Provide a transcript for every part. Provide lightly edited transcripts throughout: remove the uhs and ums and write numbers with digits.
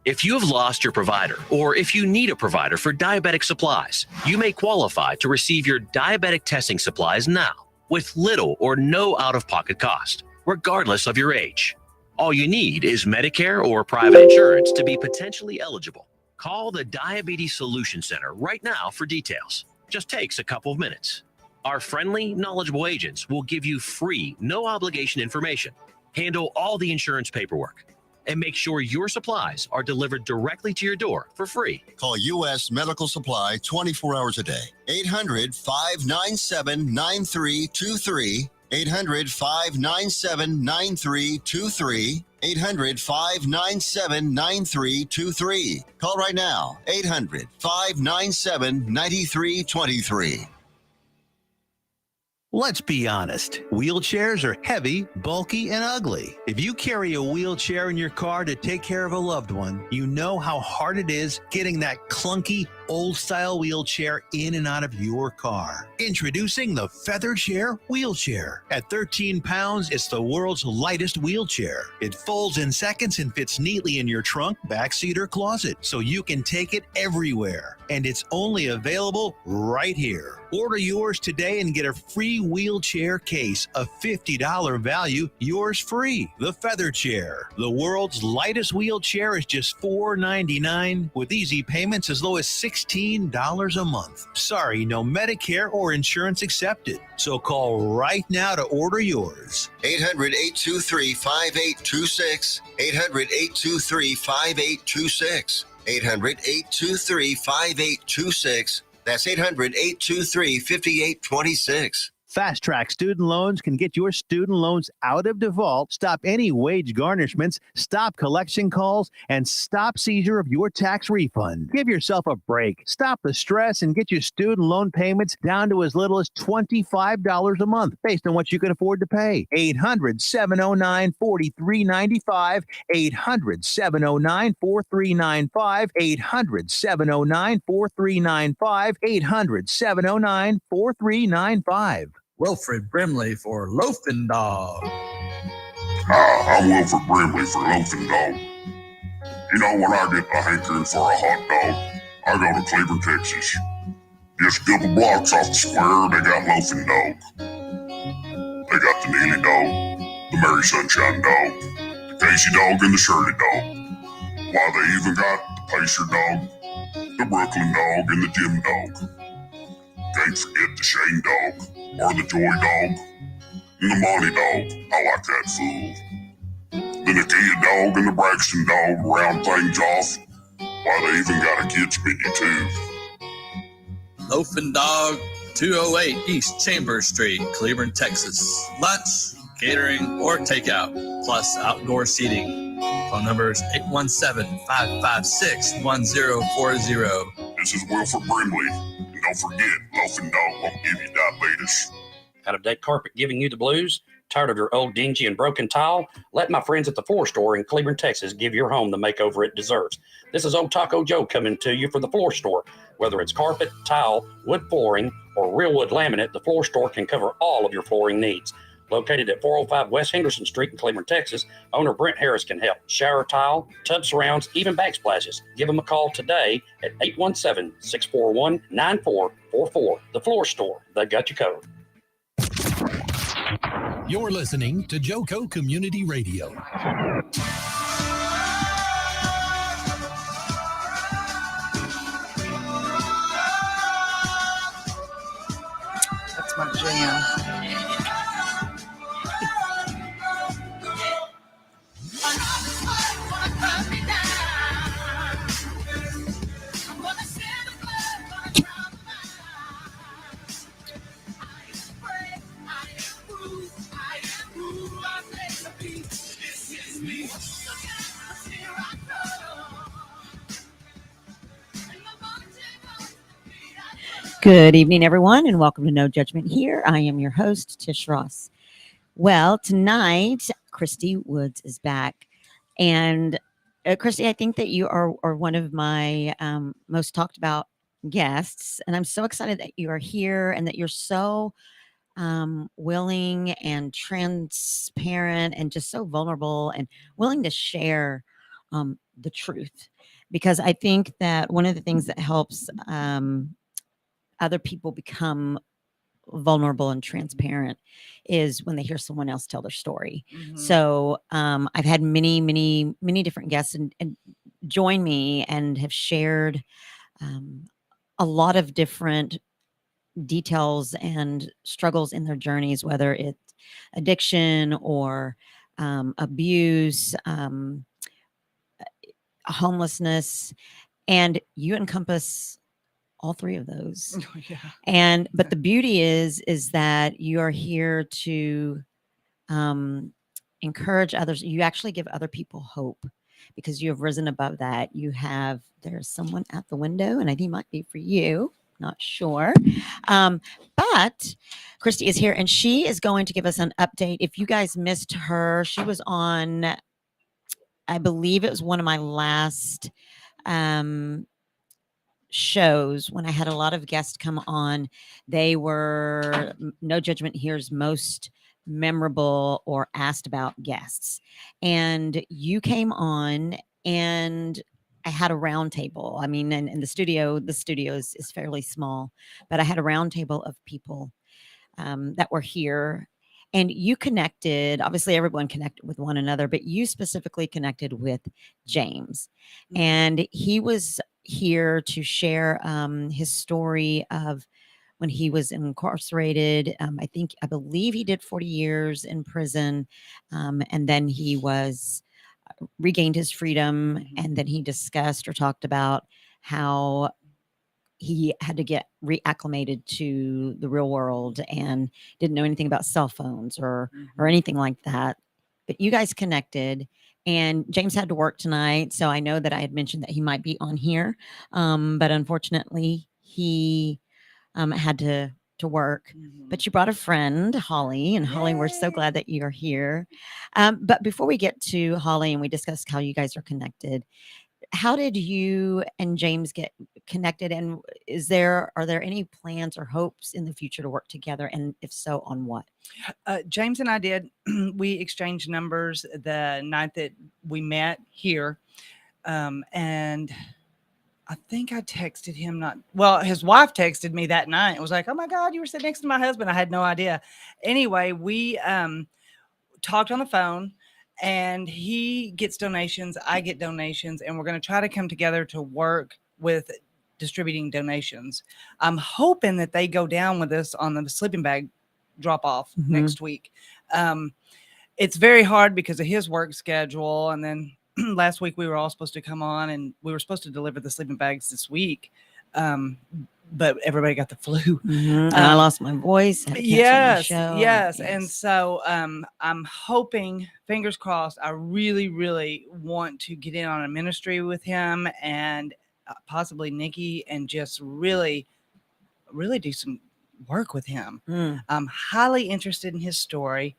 If you have lost your provider, or if you need a provider for diabetic supplies, you may qualify to receive your diabetic testing supplies now with little or no out-of-pocket cost, regardless of your age. All you need is Medicare or private insurance to be potentially eligible. Call the Diabetes Solution Center right now for details. Just takes a couple of minutes. Our friendly, knowledgeable agents will give you free, no-obligation information, handle all the insurance paperwork, and make sure your supplies are delivered directly to your door for free. Call U.S. Medical Supply 24 hours a day. 800-597-9323. 800-597-9323. 800-597-9323. Call right now. 800-597-9323. Let's be honest. Wheelchairs are heavy, bulky, and ugly. If you carry a wheelchair in your car to take care of a loved one, you know how hard it is getting that clunky, old-style wheelchair in and out of your car. Introducing the Feather Chair Wheelchair. At 13 pounds, it's the world's lightest wheelchair. It folds in seconds and fits neatly in your trunk, backseat, or closet, so you can take it everywhere. And it's only available right here. Order yours today and get a free wheelchair case, a $50 value, yours free. The Feather Chair. The world's lightest wheelchair is just $4.99 with easy payments as low as $16 a month. Sorry, no Medicare or insurance accepted. So call right now to order yours. 800-823-5826. 800-823-5826. 800-823-5826. That's 800-823-5826. Fast Track Student Loans can get your student loans out of default, stop any wage garnishments, stop collection calls, and stop seizure of your tax refund. Give yourself a break. Stop the stress and get your student loan payments down to as little as $25 a month based on what you can afford to pay. 800-709-4395. 800-709-4395. 800-709-4395. 800-709-4395. Wilfred Brimley for Loafing Dog. Hi, I'm Wilfred Brimley for Loafing Dog. You know, when I get a hankering for a hot dog, I go to Cleveland, Texas. Just a couple blocks off the square, they got Loafing Dog. They got the Neely Dog, the Mary Sunshine Dog, the Casey Dog, and the Shirley Dog. Why, they even got the Pacer Dog, the Brooklyn Dog, and the Jim Dog. Can't forget the Shane Dog, or the Joy Dog, and the Monty Dog. I like that fool. The Nakia Dog and the Braxton Dog round things off. Why, they even got a kids menu too. Loafing Dog, 208 East Chambers Street, Cleveland, Texas. Lunch, catering, or takeout, plus outdoor seating. Phone numbers 817-556-1040. This is Wilfred Brimley. And don't forget, Loafing Dog won't give you diabetes. Out of dead carpet giving you the blues? Tired of your old dingy and broken tile? Let my friends at the Floor Store in Cleveland, Texas give your home the makeover it deserves. This is Old Taco Joe coming to you for the Floor Store. Whether it's carpet, tile, wood flooring, or real wood laminate, the Floor Store can cover all of your flooring needs. Located at 405 West Henderson Street in Cleveland, Texas, owner Brent Harris can help. Shower tile, tub surrounds, even backsplashes. Give them a call today at 817-641-9444. The Floor Store, they got you covered. You're listening to JoCo Community Radio. That's my jam. Good evening, everyone, and welcome to No Judgment here. I am your host, Tish Ross. Well, tonight, Christy Woods is back. And Christy, I think that you are one of my most talked about guests. And I'm so excited that you are here and that you're so willing and transparent and just so vulnerable and willing to share the truth, because I think that one of the things that helps other people become vulnerable and transparent is when they hear someone else tell their story. So I've had many different guests and join me and have shared a lot of different details and struggles in their journeys, whether it's addiction or abuse, homelessness, and you encompass all three of those. And but the beauty is that you are here to encourage others. You actually give other people hope because you have risen above that. There's someone at the window, and I think it might be for you. Not sure. But Christy is here, and she is going to give us an update. If you guys missed her, she was on, I believe it was one of my last shows when I had a lot of guests come on. They were No Judgment Here's most memorable or asked about guests. And you came on, and I had a round table. I mean, and the studio is fairly small, but I had a round table of people that were here. And you connected, obviously everyone connected with one another, but you specifically connected with James. And he was here to share his story of when he was incarcerated. I believe he did 40 years in prison. And then he regained his freedom. And then he discussed or talked about how he had to get reacclimated to the real world and didn't know anything about cell phones or anything like that. But you guys connected, and James had to work tonight. So I know that I had mentioned that he might be on here. But unfortunately he had to work. But you brought a friend, Holly, and Holly, we're so glad that you're here. But before we get to Holly and we discuss how you guys are connected, how did you and James get connected? And are there any plans or hopes in the future to work together? And if so, on what? James and I did. We exchanged numbers the night that we met here. And I think I texted him his wife texted me that night. It was like, oh my God, you were sitting next to my husband. I had no idea. Anyway, we talked on the phone. And he gets donations, I get donations, and we're going to try to come together to work with distributing donations. I'm hoping that they go down with us on the sleeping bag drop off next week. It's very hard because of his work schedule. And then last week we were all supposed to come on, and we were supposed to deliver the sleeping bags this week. But everybody got the flu. And I lost my voice. Yes. And so I'm hoping, fingers crossed, I really, really want to get in on a ministry with him and possibly Nikki, and just really, really do some work with him. I'm highly interested in his story.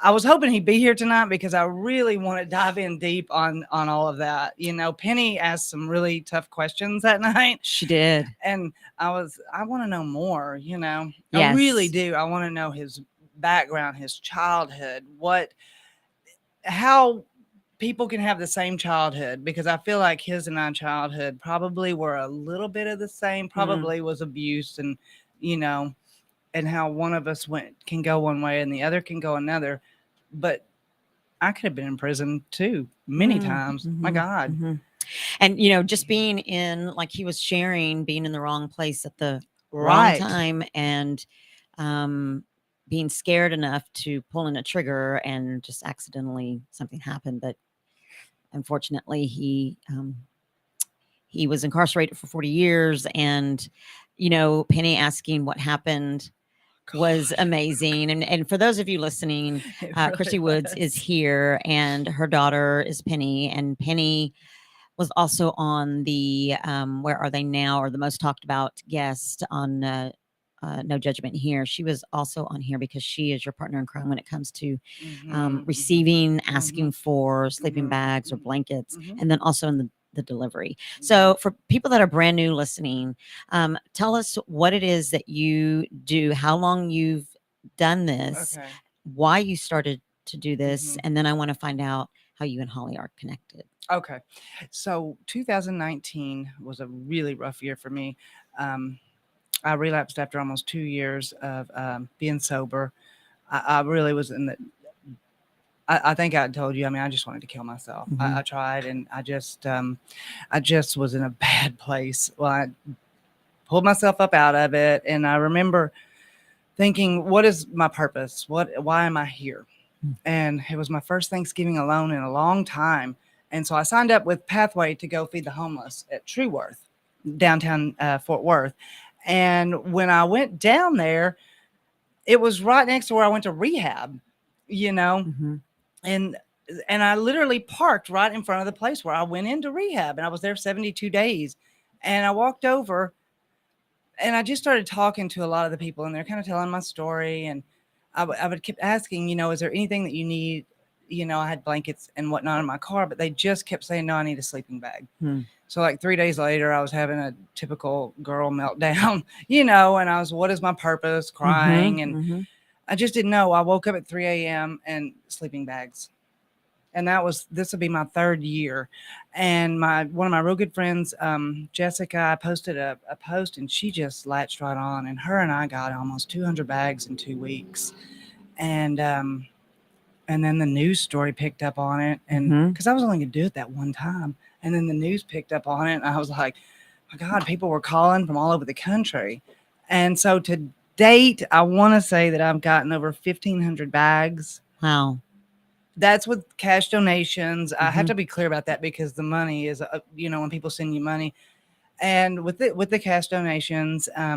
I was hoping he'd be here tonight because I really want to dive in deep on all of that. You know, Penny asked some really tough questions that night. She did. And I want to know more, you know. Yes. I really do. I want to know his background, his childhood, how people can have the same childhood, because I feel like his and my childhood probably were a little bit of the same, probably was abuse, and, you know, and how one of us can go one way and the other can go another. But I could have been in prison too, many times. My God. And, you know, just being in, like he was sharing, being in the wrong place at the wrong time, and being scared enough to pull in a trigger, and just accidentally something happened. But unfortunately, he was incarcerated for 40 years. And, you know, Penny asking what happened was amazing. And for those of you listening, Christy Woods is here, and her daughter is Penny. And Penny was also on the Where Are They Now, or the most talked about guest on No Judgment Here. She was also on here because she is your partner in crime when it comes to receiving, asking for sleeping bags or blankets, and then also in the delivery. So for people that are brand new listening, tell us what it is that you do, how long you've done this, why you started to do this, and then I want to find out how you and Holly are connected. Okay. So 2019 was a really rough year for me. I relapsed after almost 2 years of being sober. I really was in the, I think I told you, I mean, I just wanted to kill myself. Mhm. I tried, and I just was in a bad place. Well, I pulled myself up out of it. And I remember thinking, what is my purpose? Why am I here? And it was my first Thanksgiving alone in a long time. And so I signed up with Pathway to go feed the homeless at True Worth, downtown Fort Worth. And when I went down there, it was right next to where I went to rehab, you know, Mm-hmm. and I literally parked right in front of the place where I went into rehab, and I was there 72 days. And I walked over and I just started talking to a lot of the people, and they're kind of telling my story. And I would keep asking, you know, is there anything that you need? You know, I had blankets and whatnot in my car, but they just kept saying, no, I need a sleeping bag. So like 3 days later, I was having a typical girl meltdown, you know, and I was, what is my purpose? Crying. And I just didn't know. I woke up at 3 a.m. and sleeping bags. And this will be my 3rd year. And one of my real good friends, Jessica, I posted a post, and she just latched right on. And her and I got almost 200 bags in 2 weeks. And then the news story picked up on it. And because I was only going to do it that one time. And then the news picked up on it. And I was like, my God, people were calling from all over the country. And so to date, I want to say that I've gotten over 1,500 bags. Wow. That's with cash donations. I have to be clear about that, because the money is, you know, when people send you money. And with the cash donations, I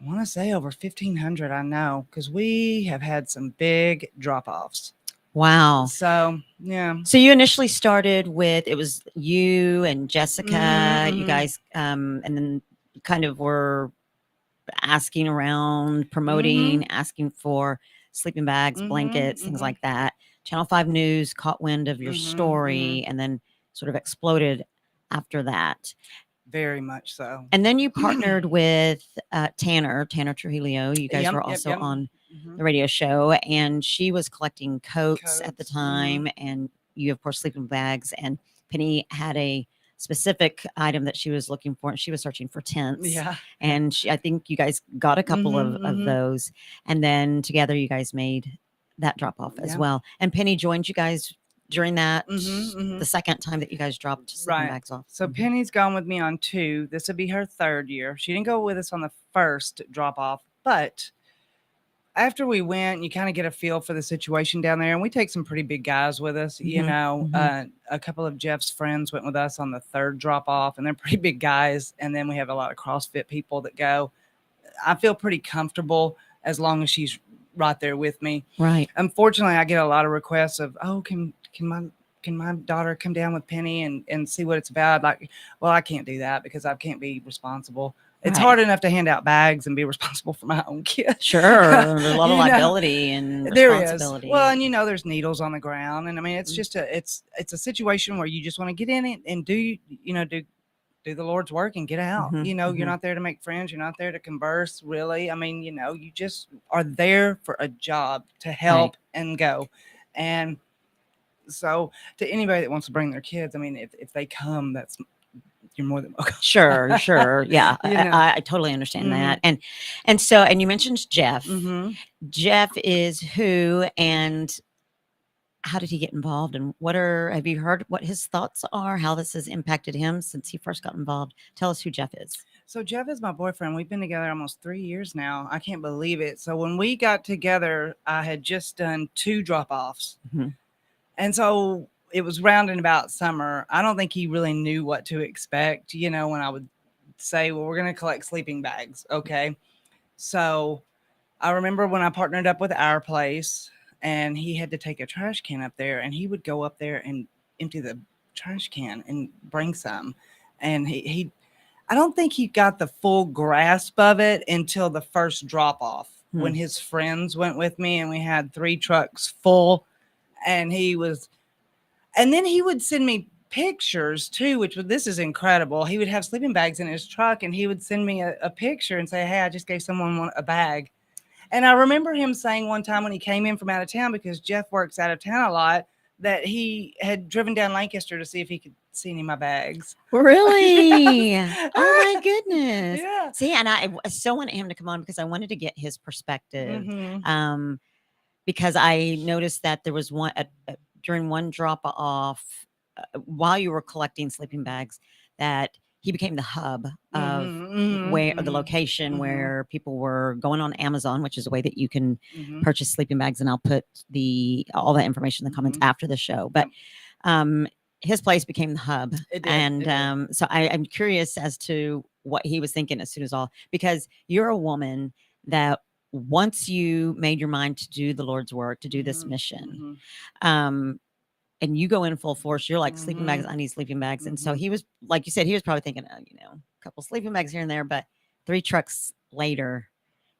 want to say over 1,500, I know, because we have had some big drop-offs. Wow. So, yeah. So you initially started with, it was you and Jessica, you guys, and then kind of were asking around, promoting, asking for sleeping bags, blankets, things like that. Channel 5 News caught wind of your story and then sort of exploded after that. Very much so. And then you partnered with Tanner Trujillo. You guys were also on the radio show, and she was collecting coats at the time. And you, of course, sleeping bags. And Penny had a specific item that she was looking for, and she was searching for tents. Yeah. And I think you guys got a couple of those. And then together you guys made that drop off as well. And Penny joined you guys during that, the second time that you guys dropped sleeping bags off. So Penny's gone with me on 2. This would be her 3rd year. She didn't go with us on the first drop off, but after we went, you kind of get a feel for the situation down there. And we take some pretty big guys with us. You know, a couple of Jeff's friends went with us on the 3rd drop off, and they're pretty big guys. And then we have a lot of CrossFit people that go. I feel pretty comfortable as long as she's right there with me. Right. Unfortunately, I get a lot of requests of, oh, can my daughter come down with Penny and see what it's about? Like, well, I can't do that because I can't be responsible. It's hard enough to hand out bags and be responsible for my own kid. Sure. There's a lot of liability and responsibility. There is. Well, and you know, there's needles on the ground. And I mean, it's just it's a situation where you just want to get in it and do the Lord's work and get out. You know, you're not there to make friends. You're not there to converse, really. I mean, you know, you just are there for a job to help and go. And so to anybody that wants to bring their kids, I mean, if they come, you're more than welcome. Sure. Yeah. You know. I totally understand that. And you mentioned Jeff. Jeff is who, and how did he get involved, and have you heard what his thoughts are, how this has impacted him since he first got involved? Tell us who Jeff is. So Jeff is my boyfriend. We've been together almost 3 years now. I can't believe it. So when we got together, I had just done 2 drop-offs. And so it was rounding about summer. I don't think he really knew what to expect, you know, when I would say, well, we're going to collect sleeping bags. Okay. So I remember when I partnered up with Our Place, and he had to take a trash can up there, and he would go up there and empty the trash can and bring some. And I don't think he got the full grasp of it until the first drop off when his friends went with me, and we had 3 trucks full. And then he would send me pictures too, this is incredible. He would have sleeping bags in his truck, and he would send me a picture and say, hey, I just gave someone a bag. And I remember him saying one time when he came in from out of town, because Jeff works out of town a lot, that he had driven down Lancaster to see if he could see any of my bags. Really? Yes. Oh my goodness. Yeah. See, and I so wanted him to come on because I wanted to get his perspective. Mhm. Because I noticed that there was one during one drop off while you were collecting sleeping bags that he became the hub of where the location where people were going on Amazon, which is a way that you can purchase sleeping bags. And I'll put all that information in the comments after the show. But his place became the hub. It did, And so I'm curious as to what he was thinking as soon as because you're a woman that once you made your mind to do the Lord's work, to do this mission, and you go in full force, you're like sleeping bags. I need sleeping bags. And so he was, like you said, he was probably thinking, a couple sleeping bags here and there, but 3 trucks later,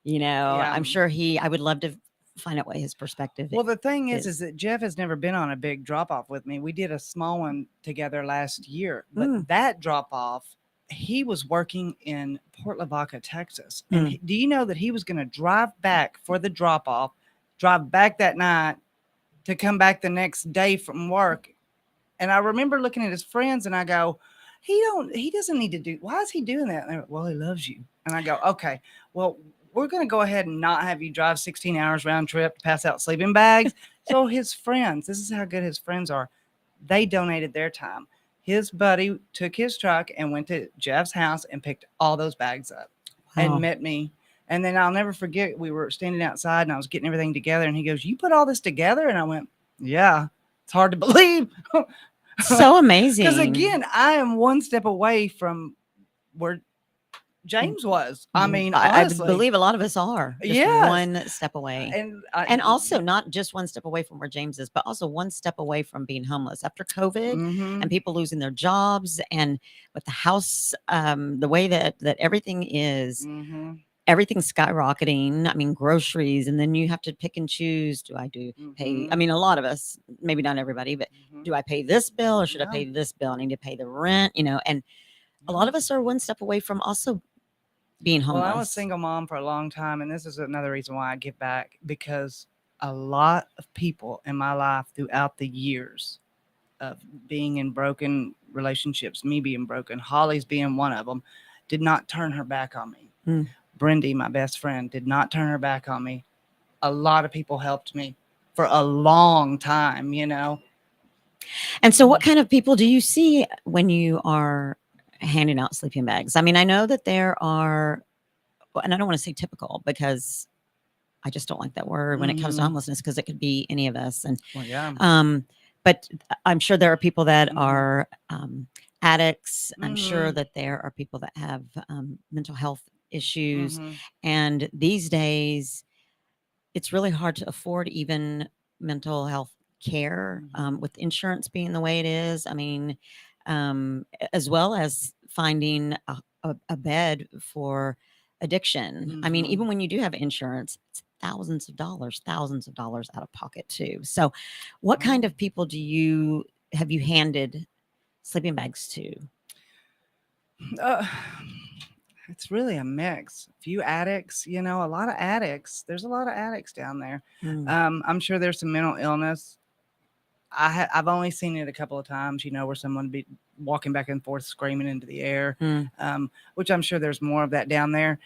I'm sure I would love to find out what his perspective Well, the thing is that Jeff has never been on a big drop off with me. We did a small one together last year, but that drop off, he was working in Port Lavaca, Texas. And do you know that he was going to drive back for the drop off, drive back that night to come back the next day from work? And I remember looking at his friends and I go, he doesn't need to do, why is he doing that? And they're like, well, he loves you. And I go, okay, well, we're going to go ahead and not have you drive 16 hours round trip to pass out sleeping bags. So his friends, this is how good his friends are. They donated their time. His buddy took his truck and went to Jeff's house and picked all those bags up and met me. And then I'll never forget, we were standing outside and I was getting everything together. And he goes, you put all this together? And I went, yeah, it's hard to believe. So amazing. Because again, I am one step away from where James was. I mean, I believe a lot of us are just one step away. And also not just one step away from where James is, but also one step away from being homeless after COVID and people losing their jobs, and with the house, the way that everything is, everything's skyrocketing. I mean, groceries, and then you have to pick and choose. Do I pay? I mean, a lot of us, maybe not everybody, but do I pay this bill or should I pay this bill? I need to pay the rent, and a lot of us are one step away from also being homeless. Well, I was a single mom for a long time, and this is another reason why I give back, because a lot of people in my life throughout the years of being in broken relationships, me being broken, Holly's being one of them, did not turn her back on me. Brendy, my best friend, did not turn her back on me. A lot of people helped me for a long time, And so what kind of people do you see when you are handing out sleeping bags? I mean, I know that there are, and I don't want to say typical because I just don't like that word when it comes to homelessness, because it could be any of us. And but I'm sure there are people that are addicts. I'm sure that there are people that have mental health issues. And these days, it's really hard to afford even mental health care with insurance being the way it is. I mean, as well as finding a bed for addiction. I mean, even when you do have insurance, it's thousands of dollars out of pocket too. So what kind of people have you handed sleeping bags to? It's really a mix. A few addicts, a lot of addicts. There's a lot of addicts down there. I'm sure there's some mental illness. I've only seen it a couple of times, where someone be walking back and forth, screaming into the air, which I'm sure there's more of that down there.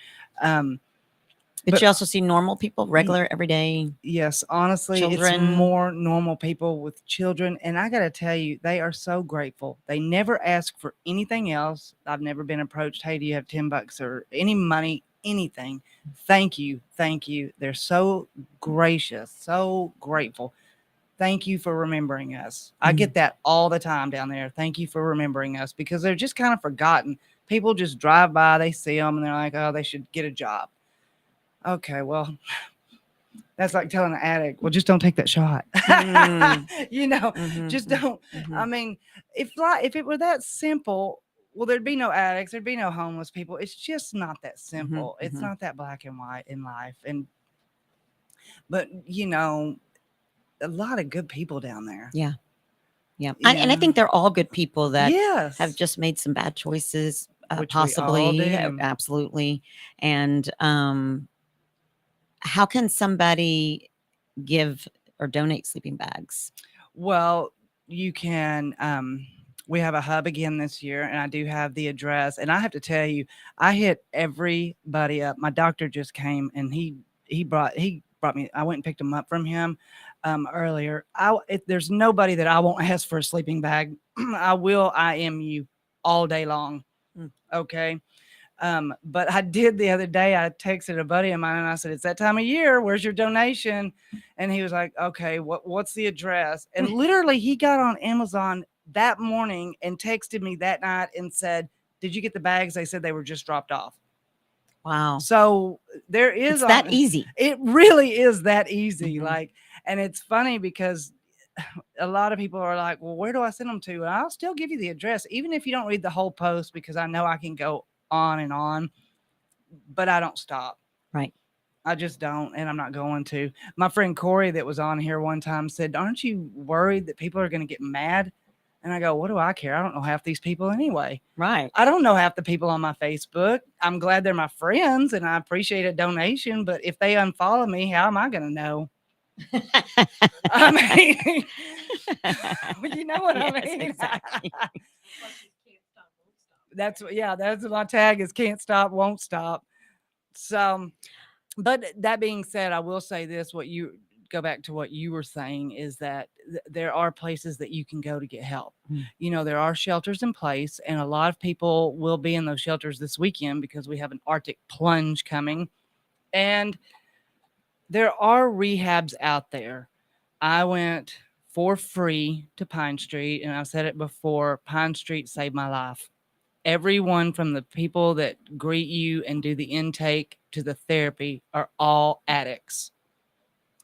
But you also see normal people, regular, everyday. Yes, honestly, children. It's more normal people with children. And I got to tell you, they are so grateful. They never ask for anything else. I've never been approached, hey, do you have $10 or any money, anything? Thank you. Thank you. They're so gracious, so grateful. Thank you for remembering us. I get that all the time down there. Thank you for remembering us, because they're just kind of forgotten. People just drive by, they see them, and they're like, oh, they should get a job. Okay, well, that's like telling an addict, well, just don't take that shot. Just don't. I mean, if it were that simple, well, there'd be no addicts, there'd be no homeless people. It's just not that simple. It's not that black and white in life. But a lot of good people down there. Yeah. And I think they're all good people that have just made some bad choices, possibly. Absolutely. And how can somebody give or donate sleeping bags? Well, you can. We have a hub again this year, and I do have the address. And I have to tell you, I hit everybody up. My doctor just came, and he brought me. I went and picked him up from him earlier. There's nobody that I won't ask for a sleeping bag. I will IM you all day long. Okay. But I did the other day. I texted a buddy of mine and I said, "It's that time of year. Where's your donation?" And he was like, "Okay, what's the address?" And literally, he got on Amazon that morning and texted me that night and said, "Did you get the bags? They said they were just dropped off." Wow. So there is that easy. It really is that easy. Mhm. Like, and it's funny because a lot of people are like, "Well, where do I send them to?" And I'll still give you the address, even if you don't read the whole post, because I know I can go on and on, but I don't stop. Right. I just don't, and I'm not going to. My friend Corey that was on here one time said, "Aren't you worried that people are going to get mad?" And I go, "What do I care? I don't know half these people anyway." Right. I don't know half the people on my Facebook. I'm glad they're my friends and I appreciate a donation, but if they unfollow me, how am I going to know? I mean, you know what I Yes, mean? exactly. That's my tag is can't stop, won't stop. So, but that being said, I will say this, go back to what you were saying is that there are places that you can go to get help. You know, there are shelters in place, and a lot of people will be in those shelters this weekend because we have an Arctic plunge coming, and there are rehabs out there. I went for free to Pine Street, and I've said it before, Pine Street saved my life. Everyone from the people that greet you and do the intake to the therapy are all addicts.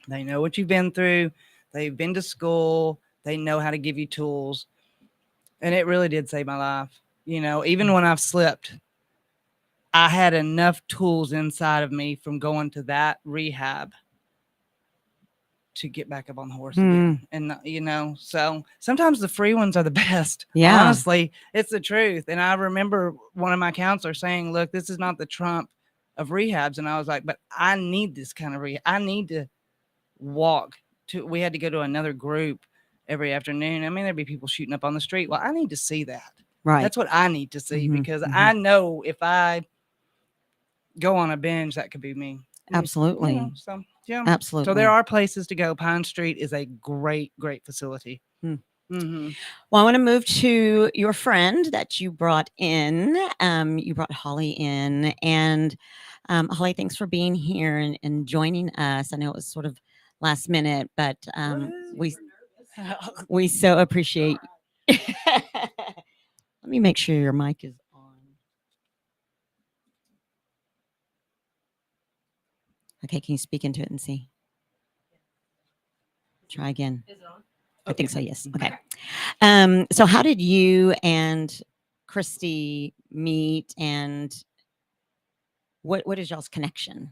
They know what you've been through. They've been to school. They know how to give you tools. And it really did save my life. You know, even when I've slipped, I had enough tools inside of me from going to that rehab to get back up on the horse again. And, you know, so sometimes the free ones are the best. Yeah. Honestly, it's the truth. And I remember one of my counselors saying, "Look, this is not the Trump of rehabs." And I was like, "But I need this kind of rehab. I need to walk to." We had to go to another group every afternoon. I mean, there'd be people shooting up on the street. Well, I need to see that. Right. That's what I need to see because mhm. I know if I go on a binge, that could be me. Absolutely. You know, so yeah. Absolutely. So there are places to go. Pine Street is a great facility. Well, I want to move to your friend that you brought in. You brought Holly in, and Holly, thanks for being here and joining us. I know it was sort of last minute, but we so appreciate. Let me make sure your mic is on. Okay, can you speak into it and see? Try again. Is it on? I think so, yes. Okay. So how did you and Christy meet, and what is y'all's connection?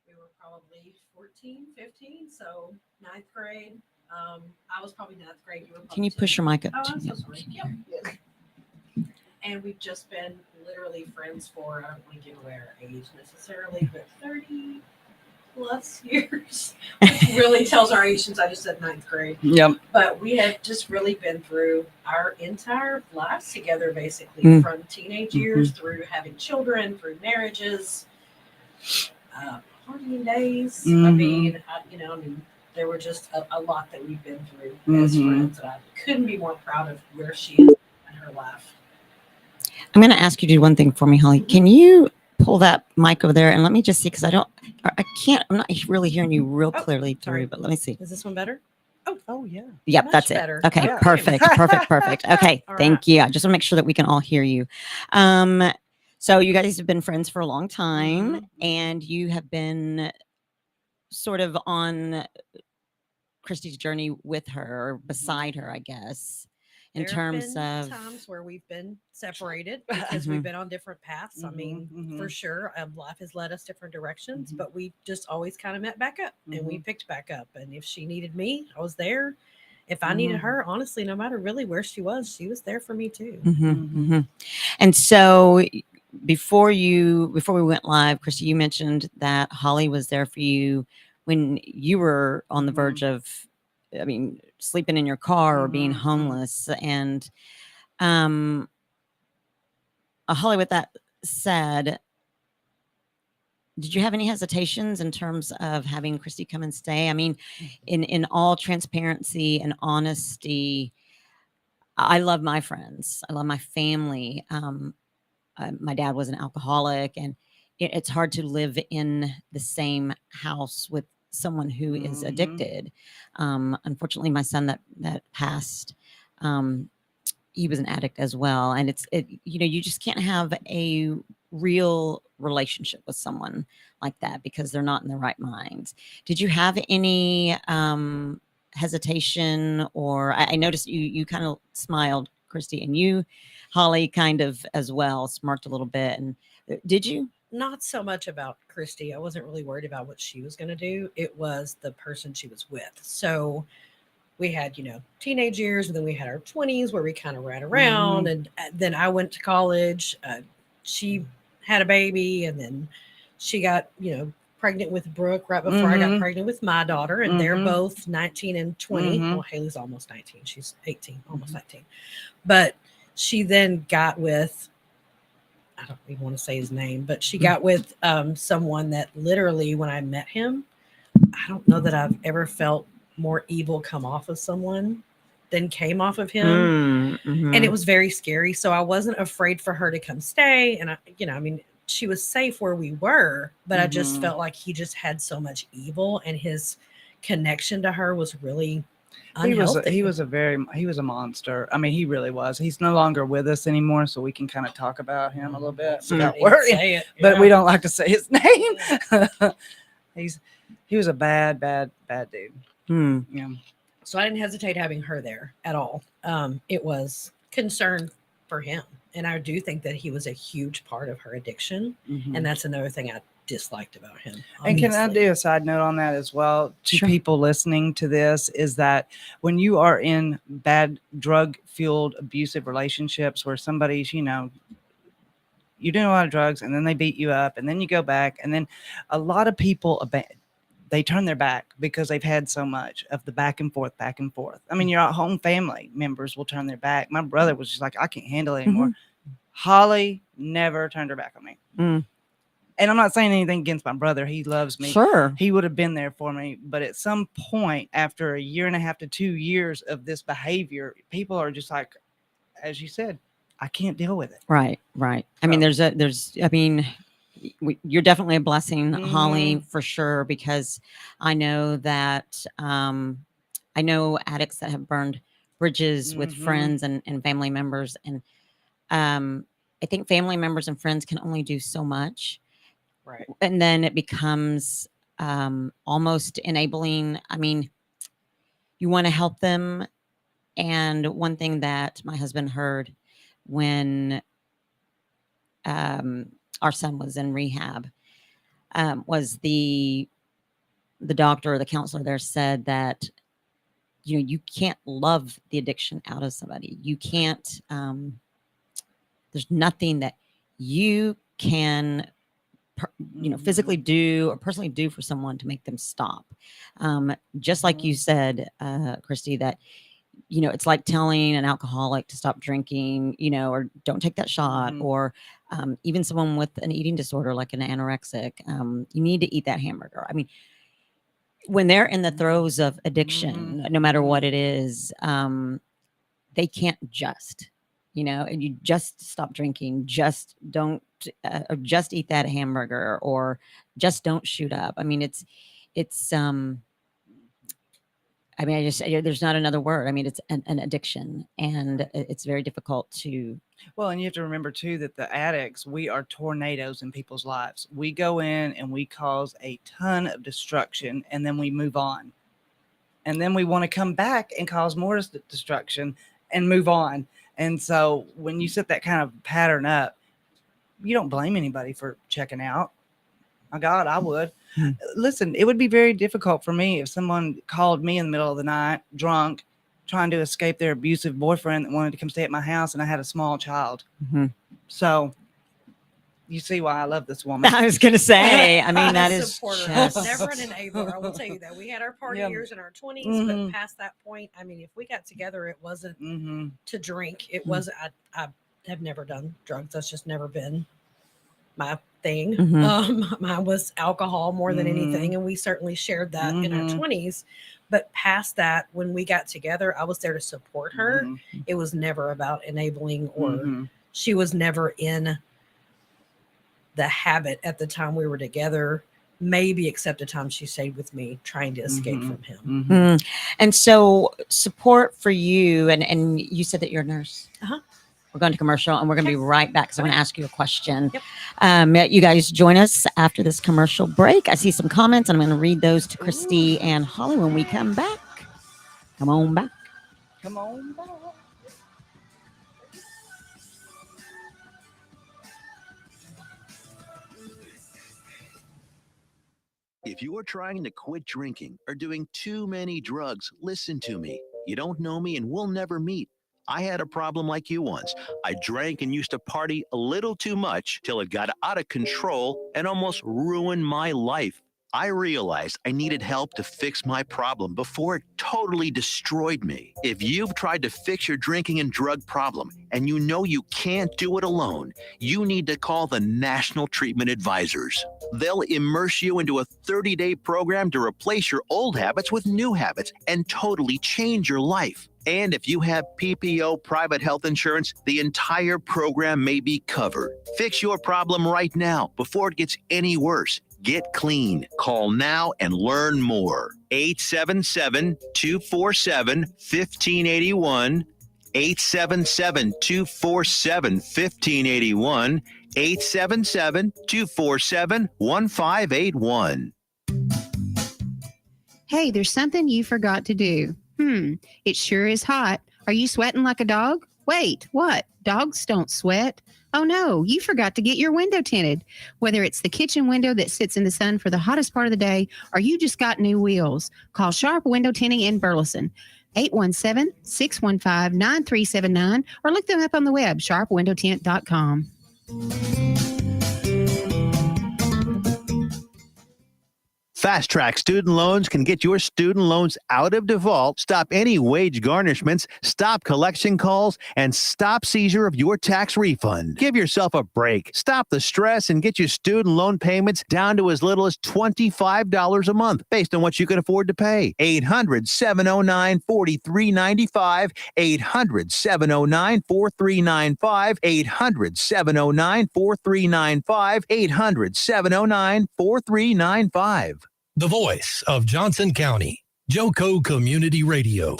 We were probably 14, 15, so ninth grade. I was probably ninth grade. Can you push your mic up? Oh, to I'm you? so sorry. Yep. And we've just been literally friends for, I don't want to give away our age necessarily, but 30 plus years, which really tells our age since I just said ninth grade. Yep. But we have just really been through our entire lives together, basically, from teenage years through having children, through marriages, partying days. I mean, there were just a lot that we've been through as friends. And I couldn't be more proud of where she is in her life. I'm going to ask you to do one thing for me, Holly. Can you pull that mic over there and let me just see, because I'm not really hearing you real clearly through, but let me see. Is this one better? Oh yeah. Yep, Much that's better. it. Okay, Yeah. perfect. Okay, All thank right. you. I just want to make sure that we can all hear you. So you guys have been friends for a long time, and you have been sort of on Christy's journey with her, or beside her, I guess, in There terms have of been times where we've been separated because we've been on different paths. I mean, for sure, life has led us different directions, but we just always kind of met back up and we picked back up. And if she needed me, I was there. If I needed her, honestly, no matter really where she was there for me too. And so before we went live, Christy, you mentioned that Holly was there for you when you were on the verge of I mean, sleeping in your car or being Mhm, mhm. homeless. And Holly, with that said, did you have any hesitations in terms of having Christy come and stay? I mean, in all transparency and honesty, I love my friends. I love my family. My dad was an alcoholic, and it's hard to live in the same house with someone who is Mhm. addicted. Unfortunately, my son that passed, he was an addict as well, and you just can't have a real relationship with someone like that because they're not in their right minds. Did you have any hesitation, or I noticed you kind of smiled, Christy, and you, Holly, kind of as well smirked a little bit. And did you? Not so much about Christy. I wasn't really worried about what she was going to do. It was the person she was with. So we had, teenage years, and then we had our 20s where we kind of ran around. And then I went to college. She had a baby, and then she got, pregnant with Brooke right before I got pregnant with my daughter. And they're both 19 and 20. Well, Haley's almost 19. She's 18, almost 19. But she then got with, I don't even want to say his name, but she got with someone that literally, when I met him, I don't know that I've ever felt more evil come off of someone than came off of him. And it was very scary. So I wasn't afraid for her to come stay. And she was safe where we were, but I just felt like he just had so much evil, and his connection to her was really unhealthy. He was a monster. I mean, he really was. He's no longer with us anymore, so we can kind of talk about him a little bit without worrying. But we don't like to say his name. He was a bad dude. Yeah. So I didn't hesitate having her there at all. It was concern for him. And I do think that he was a huge part of her addiction. And that's another thing I disliked about him. Honestly. And can I do a side note on that as well to people listening to this, is that when you are in bad drug-fueled abusive relationships where somebody's, you're doing a lot of drugs and then they beat you up and then you go back, and then a lot of people they turn their back because they've had so much of the back and forth. I mean, your home family members will turn their back. My brother was just like, I can't handle it anymore. Holly never turned her back on me. And I'm not saying anything against my brother. He loves me. Sure. He would have been there for me. But at some point, after a year and a half to 2 years of this behavior, people are just like, as you said, I can't deal with it. Right. I mean, you're definitely a blessing, Holly, for sure, because I know that I know addicts that have burned bridges with friends and family members. And I think family members and friends can only do so much. Right. And then it becomes almost enabling. I mean, you want to help them. And one thing that my husband heard when our son was in rehab was the doctor or the counselor there said that, you can't love the addiction out of somebody. You can't, there's nothing that you can physically do or personally do for someone to make them stop. Just like you said, Christy, that, it's like telling an alcoholic to stop drinking, or don't take that shot, or even someone with an eating disorder, like an anorexic, you need to eat that hamburger. I mean, when they're in the throes of addiction, no matter what it is, they can't just, and you just stop drinking, just don't, or just eat that hamburger, or just don't shoot up. I mean, there's not another word. I mean, it's an addiction, and it's very difficult to. Well, and you have to remember too that the addicts, we are tornadoes in people's lives. We go in and we cause a ton of destruction, and then we move on. And then we want to come back and cause more destruction and move on. And so when you set that kind of pattern up, you don't blame anybody for checking out. My God, I would. Listen, it would be very difficult for me if someone called me in the middle of the night, drunk, trying to escape their abusive boyfriend that wanted to come stay at my house, and I had a small child. So You see why I love this woman. I was going to say, I mean, that I'm a is supporter. just... Never an enabler. I will tell you that. We had our party Yeah. years in our 20s, Mhm. but past that point, I mean, if we got together, it wasn't Mm-hmm. to drink. It Mhm. was I have never done drugs. That's just never been my thing. Mhm. Mine was alcohol more than Mhm. anything, and we certainly shared that in our Mhm. 20s. But past that, when we got together, I was there to support her. Mhm. It was never about enabling, or Mhm. she was never in the habit at the time we were together, maybe except the time she stayed with me trying to escape Mhm. from him. Mhm. Mm. And so support for you, and you said that you're a nurse. Uh-huh. We're going to commercial, and we're going to Okay. be right back because I want Okay. to ask you a question. Yep. You guys join us after this commercial break. I see some comments, and I'm going to read those to Christy and Holly when we come back. Come on back. Come on back. If you are trying to quit drinking or doing too many drugs, listen to me. You don't know me and we'll never meet. I had a problem like you once. I drank and used to party a little too much till it got out of control and almost ruined my life. I realized I needed help to fix my problem before it totally destroyed me. If you've tried to fix your drinking and drug problem and you know you can't do it alone, you need to call the National Treatment Advisors. They'll immerse you into a 30-day program to replace your old habits with new habits and totally change your life. And if you have PPO private health insurance, the entire program may be covered. Fix your problem right now before it gets any worse. Get clean. Call now and learn more. 877-247-1581. 877-247-1581. 877-247-1581. Hey, there's something you forgot to do. It sure is hot. Are you sweating like a dog? Wait, what? Dogs don't sweat. Oh no, you forgot to get your window tinted. Whether it's the kitchen window that sits in the sun for the hottest part of the day, or you just got new wheels, call Sharp Window Tinting in Burleson. 817-615-9379, or look them up on the web, sharpwindowtint.com. Fast Track Student Loans can get your student loans out of default, stop any wage garnishments, stop collection calls, and stop seizure of your tax refund. Give yourself a break. Stop the stress and get your student loan payments down to as little as $25 a month based on what you can afford to pay. 800-709-4395. 800-709-4395. 800-709-4395. 800-709-4395. The voice of Johnson County, Joco Community Radio.